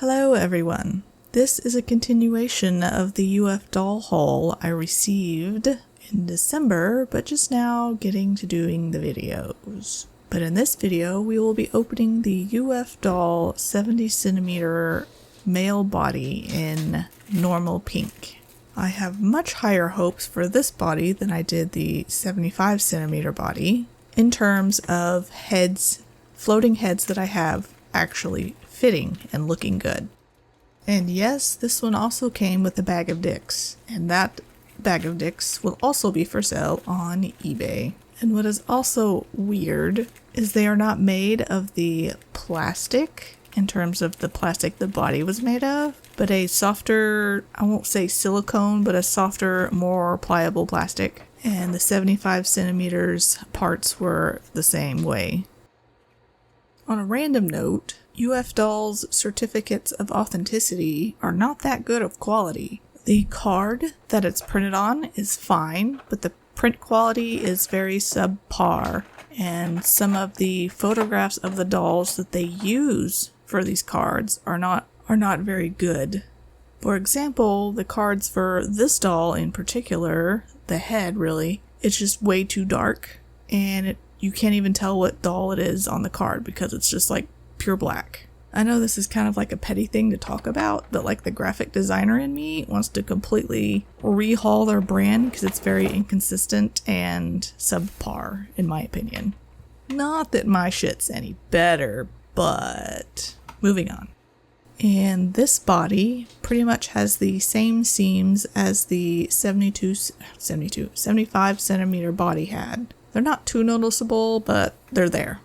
Hello everyone. This is a continuation of the UFDoll haul I received in December, but just now getting to doing the videos. But in this video, we will be opening the UFDoll 70cm male body in normal pink. I have much higher hopes for this body than I did the 75cm body in terms of heads, floating heads that I have actually fitting and looking good. And yes, this one also came with a bag of dicks, and that bag of dicks will also be for sale on eBay. And what is also weird is they are not made of the plastic in terms of the plastic the body was made of, but a softer, I won't say silicone, but a softer, more pliable plastic. And the 75cm parts were the same way. On a random note, UFDoll's certificates of authenticity are not that good of quality. The card that it's printed on is fine, but the print quality is very subpar, and some of the photographs of the dolls that they use for these cards are not very good. For example, the cards for this doll in particular, the head really, it's just way too dark, and you can't even tell what doll it is on the card because it's just like pure black. I know this is kind of like a petty thing to talk about, but like the graphic designer in me wants to completely rehaul their brand because it's very inconsistent and subpar in my opinion. Not that my shit's any better, but moving on. And this body pretty much has the same seams as the 75cm body had. They're not too noticeable, but they're there.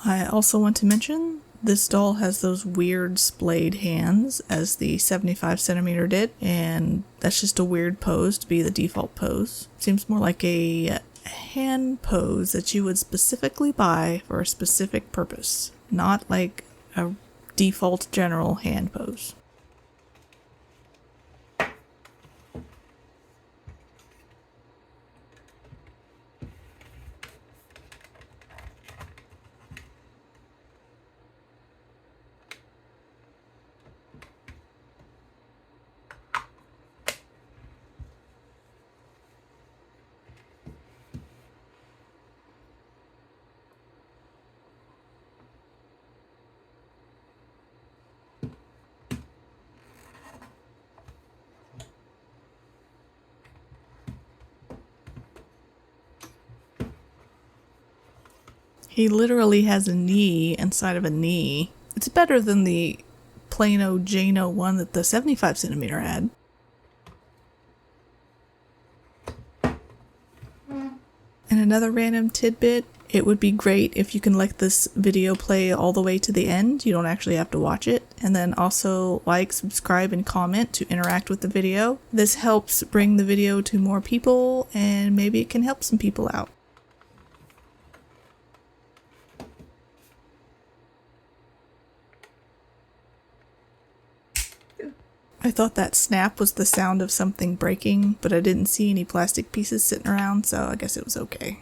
I also want to mention this doll has those weird splayed hands as the 75cm did, and that's just a weird pose to be the default pose. Seems more like a hand pose that you would specifically buy for a specific purpose, not like a default general hand pose. He literally has a knee inside of a knee. It's better than the Plano Jano one that the 75cm had. And another random tidbit, it would be great if you can let this video play all the way to the end. You don't actually have to watch it. And then also like, subscribe, and comment to interact with the video. This helps bring the video to more people, and maybe it can help some people out. I thought that snap was the sound of something breaking, but I didn't see any plastic pieces sitting around, so I guess it was okay.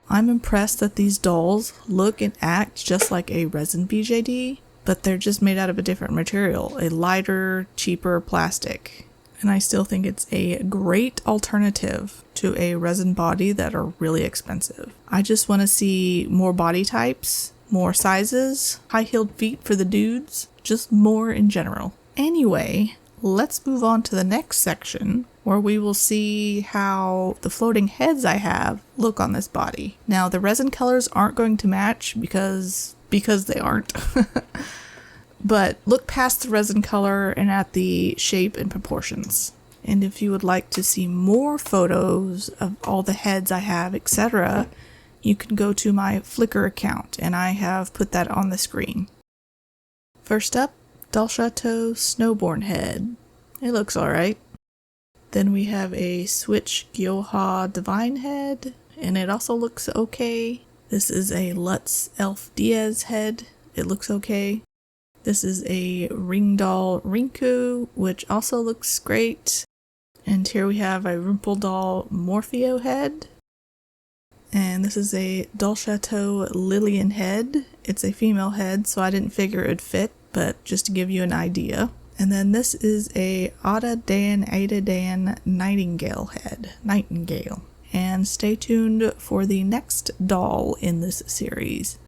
I'm impressed that these dolls look and act just like a resin BJD, but they're just made out of a different material, a lighter, cheaper plastic. And I still think it's a great alternative to a resin body that are really expensive. I just want to see more body types, more sizes, high-heeled feet for the dudes, just more in general. Anyway, let's move on to the next section where we will see how the floating heads I have look on this body. Now, the resin colors aren't going to match because they aren't. But look past the resin color and at the shape and proportions. And if you would like to see more photos of all the heads I have, etc., you can go to my Flickr account, and I have put that on the screen. First up, Doll Chateau Snowborn head. It looks alright. Then we have a Switch Gyoha Divine head, and it also looks okay. This is a Lutz Elf Diaz head. It looks okay. This is a Ring Doll Rinku, which also looks great. And here we have a Rumple Doll Morpheo head. And this is a Doll Chateau Lillian head. It's a female head, so I didn't figure it would fit. but just to give you an idea. And then this is a Ada Nightingale head. And stay tuned for the next doll in this series.